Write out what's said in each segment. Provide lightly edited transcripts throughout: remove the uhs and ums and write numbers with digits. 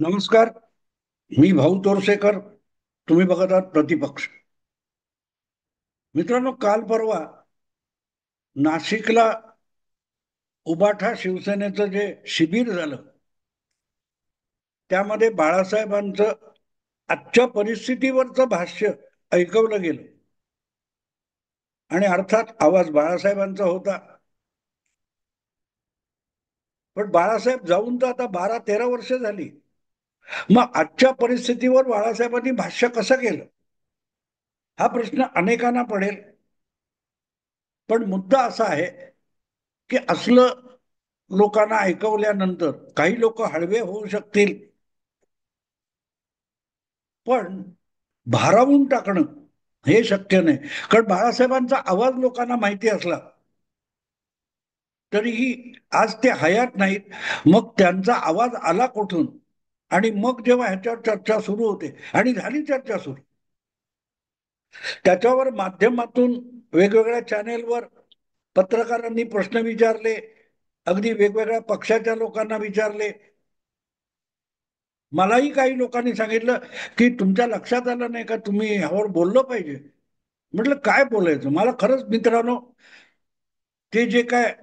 नमस्कार. मी भाऊ तोरसेकर. तुम्ही बघत आहात प्रतिपक्ष. मित्रांनो, काल परवा नाशिकला उबाठा शिवसेनेचं जे शिबिर झालं त्यामध्ये बाळासाहेबांचं आजच्या परिस्थितीवरचं भाष्य ऐकवलं गेलं. आणि अर्थात आवाज बाळासाहेबांचा होता. पण बाळासाहेब जाऊन तर आता 12-13 वर्ष झाली. मग आजच्या परिस्थितीवर बाळासाहेबांनी भाष्य कसं केलं, हा प्रश्न अनेकांना पडेल. पण मुद्दा असा आहे की असलं लोकांना ऐकवल्यानंतर काही लोक हळवे होऊ शकतील, पण भारावून टाकणं हे शक्य नाही. कारण बाळासाहेबांचा आवाज लोकांना माहिती असला तरीही आज ते हयात नाहीत. मग त्यांचा आवाज आला कुठून, आणि मग जेव्हा ह्याच्यावर चर्चा सुरू होते, आणि झाली चर्चा सुरू, त्याच्यावर माध्यमातून वेगवेगळ्या चॅनेलवर पत्रकारांनी प्रश्न विचारले, अगदी वेगवेगळ्या पक्षाच्या लोकांना विचारले. मलाही काही लोकांनी सांगितलं की तुमच्या लक्षात आलं नाही का, तुम्ही ह्यावर बोललं पाहिजे. म्हटलं काय बोलायचं. मला खरंच मित्रांनो, ते जे काय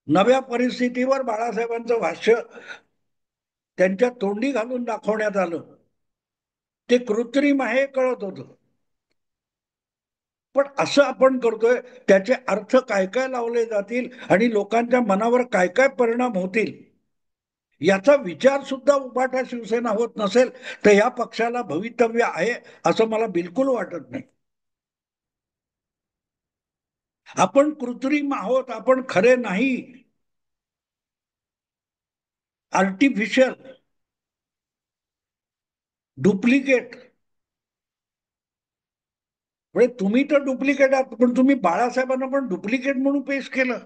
नव्या परिस्थितीवर बाळासाहेबांचं भाष्य त्यांच्या तोंडी घालून दाखवण्यात आलं, ते कृत्रिम आहे कळत होतं. पण असं आपण करतोय, त्याचे अर्थ काय काय लावले जातील आणि लोकांच्या मनावर काय काय परिणाम होतील, याचा विचार सुद्धा उभाटा शिवसेना होत नसेल तर या पक्षाला भवितव्य आहे असं मला बिलकुल वाटत नाही. आपण कृत्रिम आहोत, आपण खरे नाही. Artificial, duplicate. म्हणजे तुम्ही तर डुप्लिकेट आहात, पण तुम्ही बाळासाहेबांना पण डुप्लिकेट म्हणून पेश केलं.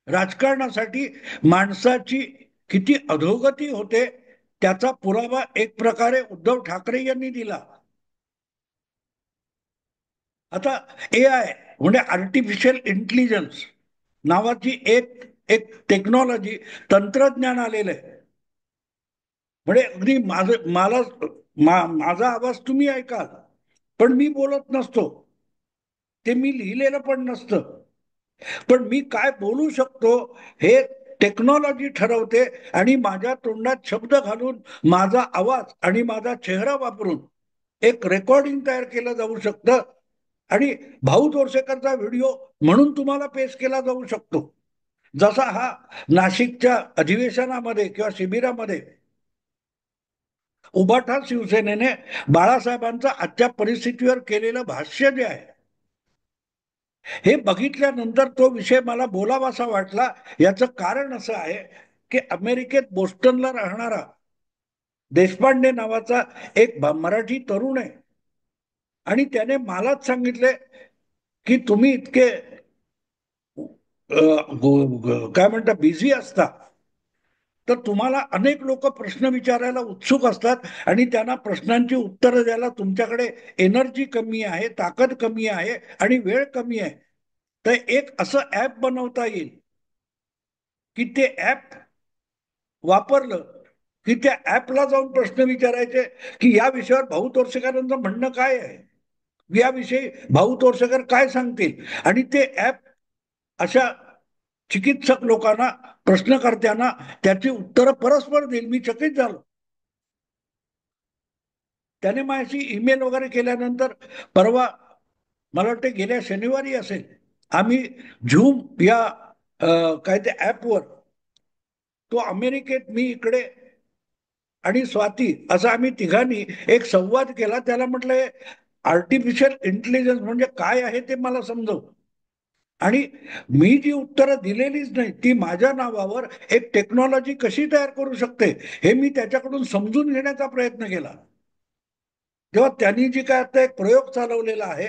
राजकारणासाठी माणसाची किती अधोगती होते त्याचा पुरावा एक प्रकारे उद्धव ठाकरे यांनी दिला. आता AI म्हणजे आर्टिफिशियल इंटेलिजन्स नावाची एक एक टेक्नॉलॉजी, तंत्रज्ञान आलेलं आहे. म्हणजे अगदी माझा आवाज तुम्ही ऐकाल, पण मी बोलत नसतो, ते मी लिहिलेलं पण नसतं. पण मी काय बोलू शकतो हे टेक्नॉलॉजी ठरवते, आणि माझ्या तोंडात शब्द घालून माझा आवाज आणि माझा चेहरा वापरून एक रेकॉर्डिंग तयार केलं जाऊ शकतं, आणि भाऊ तोरसेकरचा व्हिडिओ म्हणून तुम्हाला पेश केला जाऊ शकतो. जसा हा नाशिकच्या अधिवेशनामध्ये किंवा शिबिरामध्ये उभाठा शिवसेनेने बाळासाहेबांचं आजच्या परिस्थितीवर केलेलं भाष्य जे आहे, हे बघितल्यानंतर तो विषय मला बोलावासा वाटला. याचं कारण असं आहे की अमेरिकेत बोस्टनला राहणारा देशपांडे नावाचा एक मराठी तरुण आहे, आणि त्याने मलाच सांगितले की तुम्ही इतके काय म्हणता बिझी असता, तर तुम्हाला अनेक लोक प्रश्न विचारायला उत्सुक असतात, आणि त्यांना प्रश्नांची उत्तरं द्यायला तुमच्याकडे एनर्जी कमी आहे, ताकद कमी आहे, आणि वेळ कमी आहे. तर एक असं ऍप बनवता येईल की ते ऍप वापरलं की त्या ऍपला जाऊन प्रश्न विचारायचे की या विषयावर भाऊ तोरसेकरांचं म्हणणं काय आहे, याविषयी भाऊ तोरसेकर काय सांगतील, आणि ते ऍप अशा चिकित्सक लोकांना, प्रश्नकर्त्यांना त्याची उत्तरं परस्पर देईल. मी चकित झालो. त्याने माझ्याशी ईमेल वगैरे केल्यानंतर परवा, मला वाटतं गेल्या शनिवारी असेल, आम्ही झूम या काय ते ऍपवर, तो अमेरिकेत, मी इकडे, आणि स्वाती, असं आम्ही तिघांनी एक संवाद केला. त्याला म्हटलं आर्टिफिशियल इंटेलिजन्स म्हणजे काय आहे ते मला समजव. आणि मी जी उत्तरं दिलेलीच नाही, ती माझ्या नावावर एक टेक्नॉलॉजी कशी तयार करू शकते हे मी त्याच्याकडून समजून घेण्याचा प्रयत्न केला. तेव्हा त्यांनी जी काय आता एक प्रयोग चालवलेला आहे,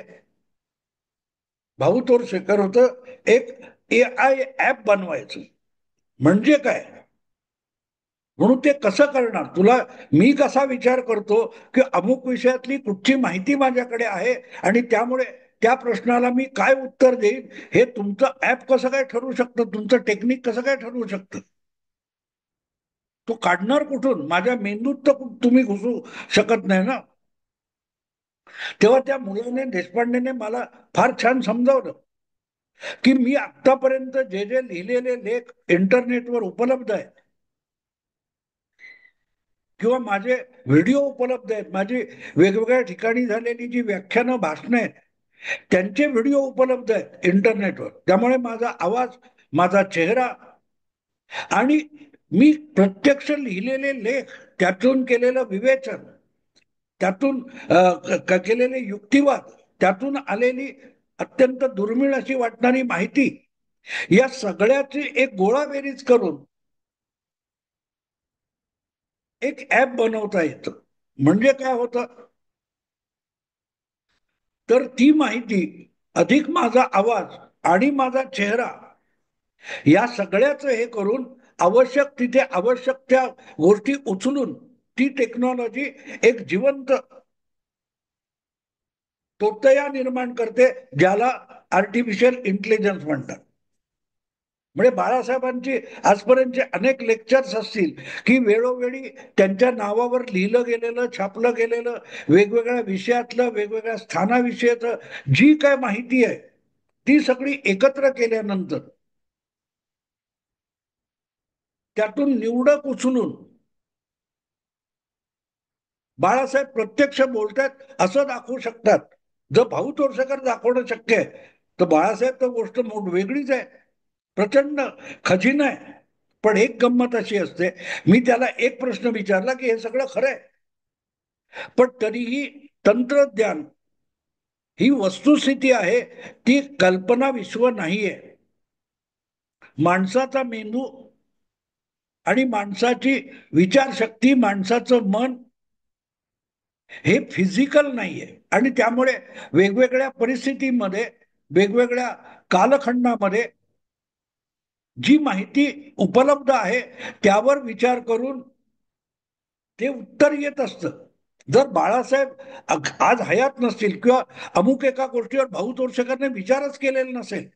भाऊ तोरसेकर होतं, एक AI ऍप बनवायचं. म्हणजे काय, म्हणून ते कसं करणार, तुला मी कसा विचार करतो की अमुक विषयातली कुठची माहिती माझ्याकडे आहे, आणि त्यामुळे त्या प्रश्नाला मी काय उत्तर देईन, हे तुमचं ऍप कसं काय ठरवू शकतं, तुमचं टेक्निक कसं काय ठरवू शकतं. तो काढणार कुठून? माझ्या मेंदूत तर तुम्ही घुसू शकत नाही ना. तेव्हा त्या मुलाने, देशपांडेने मला फार छान समजावलं की मी आतापर्यंत जे जे लिहिलेले लेख इंटरनेटवर उपलब्ध आहेत किंवा माझे व्हिडिओ उपलब्ध आहेत, माझी वेगवेगळ्या ठिकाणी झालेली जी व्याख्यानं, भाषणं आहेत, त्यांचे व्हिडिओ उपलब्ध आहेत इंटरनेटवर. त्यामुळे माझा आवाज, माझा चेहरा आणि मी प्रत्यक्ष लिहिलेले लेख, त्यातून केलेलं विवेचन, त्यातून केलेले युक्तिवाद, त्यातून आलेली अत्यंत दुर्मिळ अशी वाटणारी माहिती, या सगळ्याची एक गोळाबेरीज करून एक ऍप बनवता येतं. म्हणजे काय होतं, तर ती माहिती अधिक माझा आवाज आणि माझा चेहरा, या सगळ्याच हे करून आवश्यक तिथे आवश्यक त्या गोष्टी उचलून ती टेक्नॉलॉजी एक जिवंत तोतया निर्माण करते, ज्याला आर्टिफिशियल इंटेलिजन्स म्हणतात. म्हणजे बाळासाहेबांची आजपर्यंतचे अनेक लेक्चर्स असतील की वेळोवेळी त्यांच्या नावावर लिहिलं गेलेलं, छापलं गेलेलं, वेगवेगळ्या विषयातलं, वेगवेगळ्या स्थानाविषयीचं जी काय माहिती आहे, ती सगळी एकत्र केल्यानंतर त्यातून निवडक उचलून बाळासाहेब प्रत्यक्ष बोलतात असं दाखवू शकतात. जर भाऊ तोरसेकर दाखवणं शक्य आहे, तर बाळासाहेब तर गोष्ट वेगळीच आहे, प्रचंड खजिना आहे. पण एक गंमत अशी असते, मी त्याला एक प्रश्न विचारला की हे सगळं खरं आहे, पण तरीही तंत्रज्ञान ही वस्तुस्थिती आहे, ती कल्पना विश्व नाहीये. माणसाचा मेंदू आणि माणसाची विचारशक्ती, माणसाचं मन हे फिजिकल नाहीये. आणि त्यामुळे वेगवेगळ्या परिस्थितीमध्ये, वेगवेगळ्या कालखंडामध्ये जी माहिती उपलब्ध आहे त्यावर विचार करून ते उत्तर येत असतं. जर बाळासाहेब आज हयात नसतील किंवा अमुक एका गोष्टीवर भाऊ तोरसेकरने विचारच केलेला नसेल,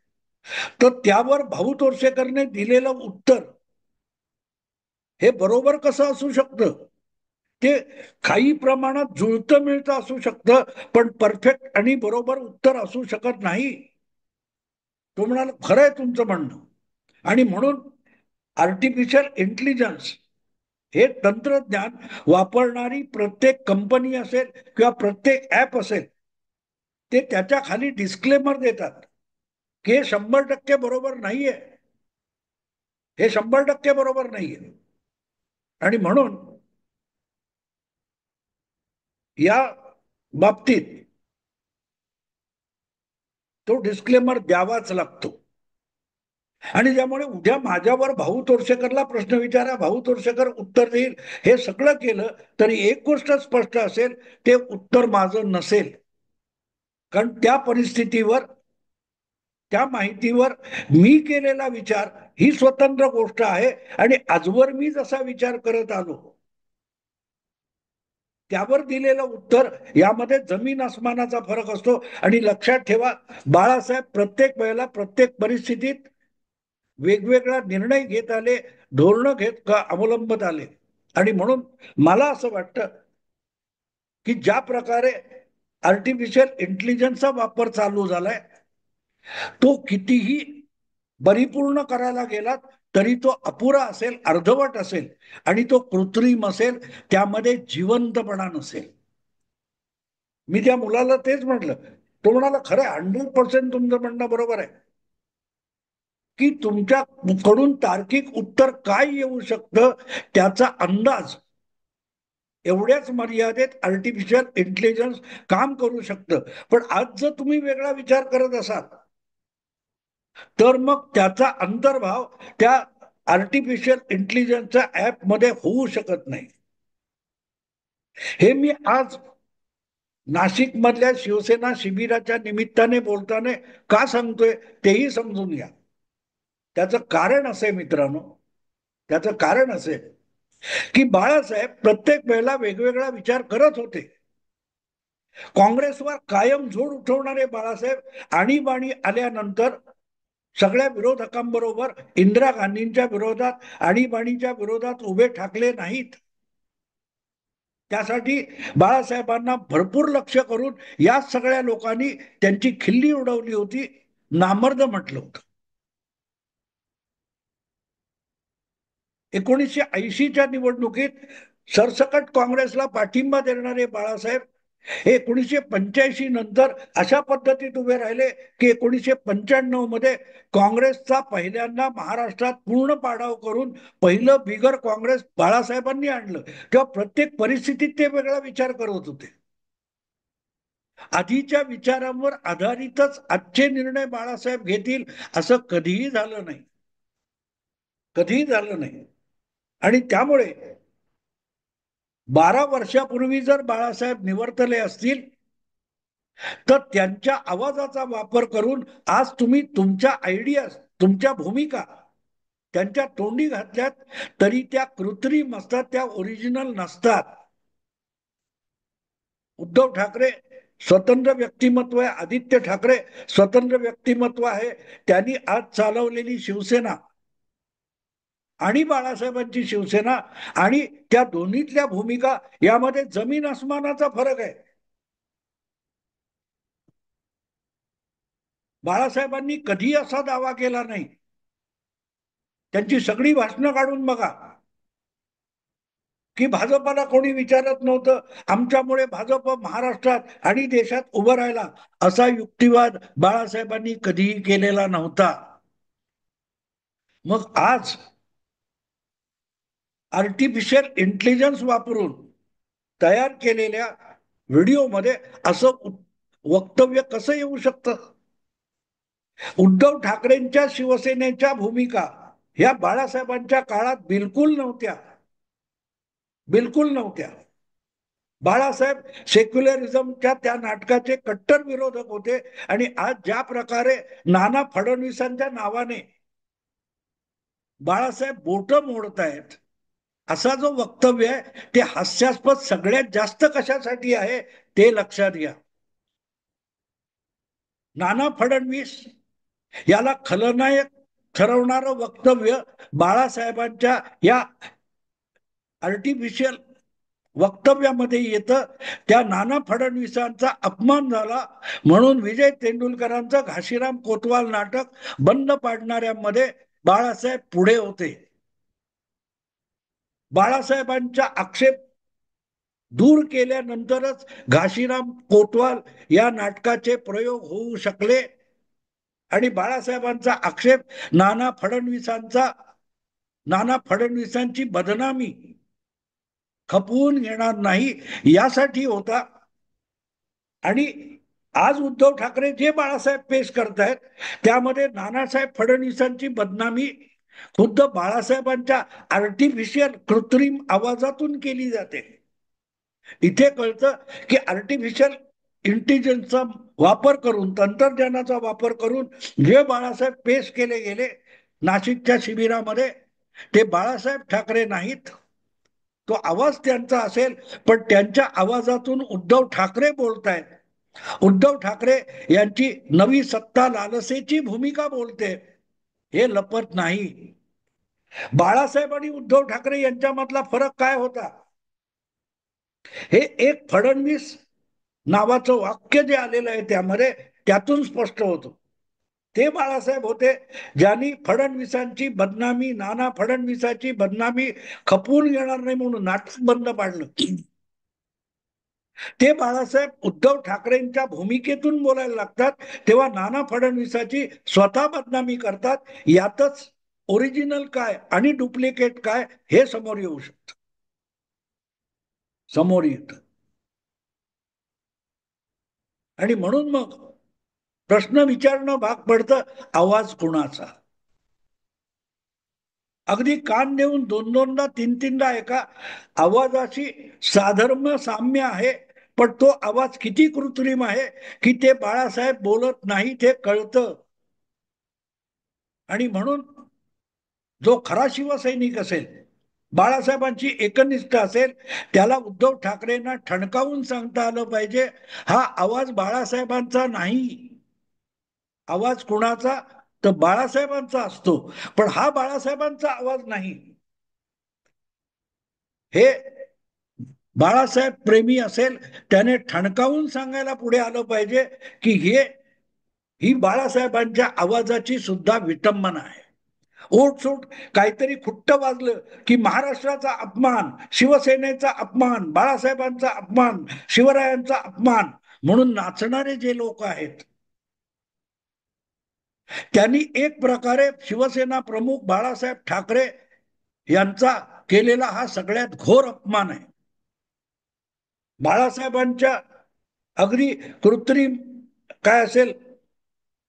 तर त्यावर भाऊ तोरसेकरने दिलेलं उत्तर हे बरोबर कसं असू शकतं? ते काही प्रमाणात जुळतं मिळतं असू शकतं, पण परफेक्ट आणि बरोबर उत्तर असू शकत नाही. तो म्हणाला, खरंय तुमचं म्हणणं. आणि म्हणून आर्टिफिशियल इंटेलिजन्स हे तंत्रज्ञान वापरणारी प्रत्येक कंपनी असेल किंवा प्रत्येक ऍप असेल, ते त्याच्या खाली डिस्क्लेमर देतात की हे 100% बरोबर नाहीये, हे 100% बरोबर नाहीये. आणि म्हणून या बाबतीत तो डिस्क्लेमर द्यावाच लागतो. आणि त्यामुळे उद्या माझ्यावर भाऊ तोरसेकरला प्रश्न विचारा, भाऊ तोरसेकर उत्तर देईल, हे सगळं केलं तरी एक गोष्ट स्पष्ट असेल, ते उत्तर माझं नसेल. कारण त्या परिस्थितीवर, त्या माहितीवर मी केलेला विचार ही स्वतंत्र गोष्ट आहे. आणि आजवर मी जसा विचार करत आलो त्यावर दिलेलं उत्तर, यामध्ये जमीन आसमानाचा फरक असतो. आणि लक्षात ठेवा, बाळासाहेब प्रत्येक वेळेला, प्रत्येक परिस्थितीत वेगवेगळा निर्णय घेत आले, धोरणं घेत अवलंबत आले. आणि म्हणून मला असं वाटतं की ज्या प्रकारे आर्टिफिशियल इंटेलिजन्सचा वापर चालू झालाय, तो कितीही परिपूर्ण करायला गेलात तरी तो अपुरा असेल, अर्धवट असेल आणि तो कृत्रिम असेल, त्यामध्ये जिवंतपणा नसेल. मी त्या मुलाला तेच म्हटलं. तो म्हणाला, खरं 100% तुमचं म्हणणं बरोबर आहे की तुमच्याकडून तार्किक उत्तर काय येऊ शकतं त्याचा अंदाज एवढ्याच मर्यादेत आर्टिफिशियल इंटेलिजन्स काम करू शकतं. पण आज जर तुम्ही वेगळा विचार करत असाल, तर मग त्याचा अंतर्भाव त्या आर्टिफिशियल इंटेलिजन्सच्या ऍप मध्ये होऊ शकत नाही. हे मी आज नाशिक मधल्या शिवसेना शिबिराच्या निमित्ताने बोलताना का सांगतोय तेही समजून घ्या. त्याचं कारण असे मित्रांनो, त्याचं कारण असे की बाळासाहेब प्रत्येक वेळेला वेगवेगळा विचार करत होते. काँग्रेसवर कायम झोड उठवणारे बाळासाहेब आणीबाणी आल्यानंतर सगळ्या विरोधकांबरोबर इंदिरा गांधींच्या विरोधात आणीबाणीच्या विरोधात उभे ठाकले नाहीत. त्यासाठी बाळासाहेबांना भरपूर लक्ष करून या सगळ्या लोकांनी त्यांची खिल्ली उडवली होती, नामर्द म्हटलं होतं. 1980च्या निवडणुकीत सरसकट काँग्रेसला पाठिंबा देणारे बाळासाहेब हे 1985 नंतर अशा पद्धतीत उभे राहिले की 1995 मध्ये काँग्रेसचा पहिल्यांदा महाराष्ट्रात पूर्ण पाडाव करून पहिलं बिगर काँग्रेस बाळासाहेबांनी आणलं. तेव्हा प्रत्येक परिस्थितीत ते वेगळा विचार करत होते. आधीच्या विचारांवर आधारितच आजचे निर्णय बाळासाहेब घेतील असं कधीही झालं नाही. कधीही झालं नाही. आणि त्यामुळे 12 वर्षापूर्वी जर बाळासाहेब निवर्तले असतील तर त्यांच्या आवाजाचा वापर करून आज तुम्ही तुमच्या आयडियाज, तुमच्या भूमिका त्यांच्या तोंडी घातल्यात तरी त्या कृत्रिम असतात, त्या ओरिजिनल नसतात. उद्धव ठाकरे स्वतंत्र व्यक्तिमत्व आहे, आदित्य ठाकरे स्वतंत्र व्यक्तिमत्व आहे. त्यांनी आज चालवलेली शिवसेना आणि बाळासाहेबांची शिवसेना आणि त्या दोन्हीतल्या भूमिका यामध्ये जमीन आसमानाचा फरक आहे. बाळासाहेबांनी कधी असा दावा केला नाही. त्यांची सगळी भाषणं काढून बघा की भाजपला कोणी विचारत नव्हतं, आमच्यामुळे भाजप महाराष्ट्रात आणि देशात उभं राहिला, असा युक्तिवाद बाळासाहेबांनी कधीही केलेला नव्हता. मग आज आर्टिफिशियल इंटेलिजन्स वापरून तयार केलेल्या व्हिडिओमध्ये असं वक्तव्य कसं येऊ शकतं? उद्धव ठाकरेंच्या शिवसेनेच्या भूमिका ह्या बाळासाहेबांच्या काळात बिलकुल नव्हत्या. बिलकुल नव्हत्या. बाळासाहेब सेक्युलरिझमच्या त्या नाटकाचे कट्टर विरोधक होते आणि आज ज्या प्रकारे नाना फडणवीसांच्या नावाने बाळासाहेब बोट मोडतायत असा जो वक्तव्य आहे ते हास्यास्पद सगळ्यात जास्त कशासाठी आहे ते लक्षात घ्या. नाना फडणवीस याला खलनायक ठरवणारं वक्तव्य बाळासाहेबांच्या या आर्टिफिशियल वक्तव्यामध्ये येतं. त्या नाना फडणवीसांचा अपमान झाला म्हणून विजय तेंडुलकरांचं घाशीराम कोतवाल नाटक बंद पाडणाऱ्यांमध्ये बाळासाहेब पुढे होते. बाळासाहेबांचा आक्षेप दूर केल्यानंतरच घाशीराम कोतवाल या नाटकाचे प्रयोग होऊ शकले आणि बाळासाहेबांचा आक्षेप नाना फडणवीसांची बदनामी खपवून घेणार नाही यासाठी होता. आणि आज उद्धव ठाकरे जे बाळासाहेब पेश करतायत त्यामध्ये नानासाहेब फडणवीसांची बदनामी खुद्द बाळासाहेबांच्या आर्टिफिशियल कृत्रिम आवाजातून केली जाते. इथे कळतं की आर्टिफिशियल इंटेलिजन्सचा वापर करून, तंत्रज्ञानाचा वापर करून जे बाळासाहेब पेश केले गेले नाशिकच्या शिबिरामध्ये ते बाळासाहेब ठाकरे नाहीत. तो आवाज त्यांचा असेल पण त्यांच्या आवाजातून उद्धव ठाकरे बोलतायत. उद्धव ठाकरे यांची नवी सत्ता लालसेची भूमिका बोलते, हे लपत नाही. बाळासाहेब आणि उद्धव ठाकरे यांच्यामधला फरक काय होता हे एक फडणवीस नावाचं वाक्य जे आलेलं आहे त्यामध्ये त्यातून स्पष्ट होतं. ते बाळासाहेब होते ज्यांनी फडणवीसांची बदनामी, नाना फडणवीसाची बदनामी खपवून घेणार नाही म्हणून नाटक बंद पाडलं. ते बाळासाहेब उद्धव ठाकरेंच्या भूमिकेतून बोलायला लागतात तेव्हा नाना फडणवीसाची स्वतः बदनामी करतात. यातच ओरिजिनल काय आणि डुप्लिकेट काय हे समोर येऊ शकतं, समोर येतं. आणि म्हणून मग प्रश्न विचारणं भाग पडतं, आवाज कुणाचा? अगदी कान देऊन दोन दोनदा तीन तीनदा एका आवाजाची साधर्म्य साम्य आहे पण तो आवाज किती कृत्रिम आहे की ते बाळासाहेब बोलत नाही ते कळतं. आणि म्हणून जो खरा शिवसैनिक असेल, बाळासाहेबांची एकनिष्ठ असेल, त्याला उद्धव ठाकरेंना ठणकावून सांगता आलं पाहिजे हा आवाज बाळासाहेबांचा नाही. आवाज कुणाचा? तर बाळासाहेबांचा असतो. पण हा बाळासाहेबांचा आवाज नाही. हे बाळासाहेब प्रेमी असेल त्याने ठणकावून सांगायला पुढे आलं पाहिजे की ही बाळासाहेबांच्या आवाजाची सुद्धा विटंबना आहे. ओटसोट काहीतरी खुट्ट वाजलं की महाराष्ट्राचा अपमान, शिवसेनेचा अपमान, बाळासाहेबांचा अपमान, शिवरायांचा अपमान म्हणून नाचणारे जे लोक आहेत, त्यांनी एक प्रकारे शिवसेना प्रमुख बाळासाहेब ठाकरे यांचा केलेला हा सगळ्यात घोर अपमान आहे. बाळासाहेबांच्या अगदी कृत्रिम काय असेल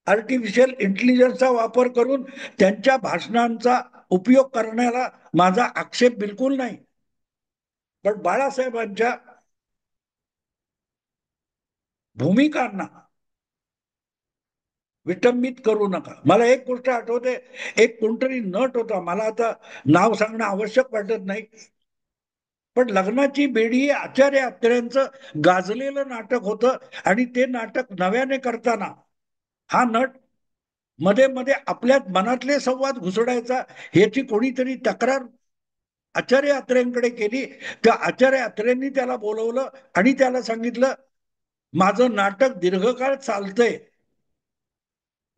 आर्टिफिशियल इंटेलिजन्सचा वापर करून त्यांच्या भाषणांचा उपयोग करण्याला माझा आक्षेप बिलकुल नाही. पण बाळासाहेबांच्या भूमिकांना विटंबित करू नका. मला एक गोष्ट आठवते, एक कोणतरी नट होता, मला आता नाव सांगणं आवश्यक वाटत नाही, पण लग्नाची बेडी हे आचार्य अत्र्यांचं गाजलेलं नाटक होतं आणि ते नाटक नव्याने करताना हा नट मध्ये मध्ये आपल्या मनातले संवाद घुसडायचा, ह्याची कोणीतरी तक्रार आचार्य अत्र्यांकडे केली. त्या आचार्य अत्र्यांनी त्याला बोलवलं आणि त्याला सांगितलं, माझं नाटक दीर्घकाळ चालतंय,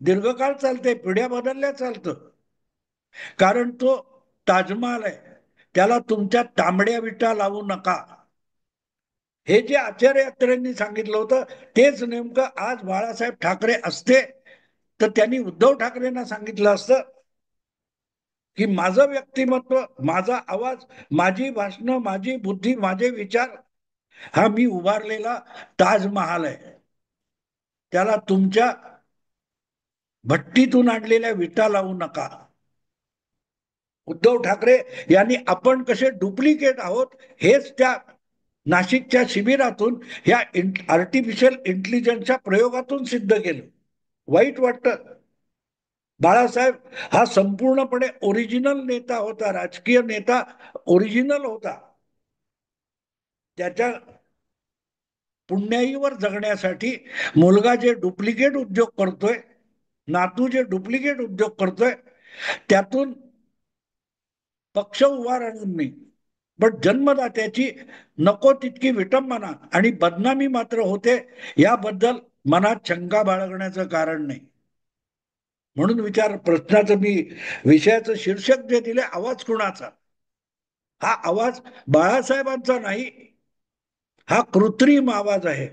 दीर्घकाळ चालतंय, पिढ्या बदलल्या चालतं, कारण तो ताजमहाल आहे, त्याला तुमच्या तांबड्या विटा लावू नका. हे जे आचार्य अत्र्यांनी सांगितलं होतं तेच नेमकं आज बाळासाहेब ठाकरे असते तर त्यांनी उद्धव ठाकरेंना सांगितलं असतं की माझं व्यक्तिमत्व, माझा आवाज, माझी भाषणं, माझी बुद्धी, माझे विचार हा मी उभारलेला ताजमहाल आहे, त्याला तुमच्या भट्टीतून आणलेल्या विटा लावू नका. उद्धव ठाकरे यांनी आपण कसे डुप्लिकेट आहोत हेच त्या नाशिकच्या शिबिरातून ह्या आर्टिफिशियल इंटेलिजन्सच्या प्रयोगातून सिद्ध केलं. वाईट वाटतं. बाळासाहेब हा संपूर्णपणे ओरिजिनल नेता होता, राजकीय नेता ओरिजिनल होता. त्याच्या पुण्याईवर जगण्यासाठी मुलगा जे डुप्लिकेट उद्योग करतोय, नातू जे डुप्लिकेट उद्योग करतोय, त्यातून पक्ष उभारणार नाही, पण जन्मदात्याची नको तितकी विटंबना आणि बदनामी मात्र होते, याबद्दल मनात शंका बाळगण्याचं कारण नाही. म्हणून प्रश्नाचं मी विषयाचं शीर्षक जे दिले, आवाज कुणाचा, हा आवाज बाळासाहेबांचा नाही, हा कृत्रिम आवाज आहे.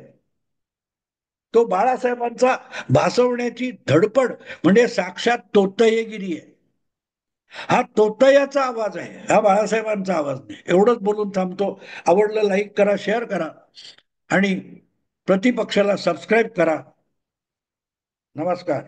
तो बाळासाहेबांचा भासवण्याची धडपड म्हणजे साक्षात तोतयेगिरी आहे. हा तोतयाचा आवाज आहे, हा बाळासाहेबांचा आवाज नाही. एवढंच बोलून थांबतो. आवडलं लाईक करा, शेअर करा आणि प्रतिपक्षाला सबस्क्राईब करा. नमस्कार.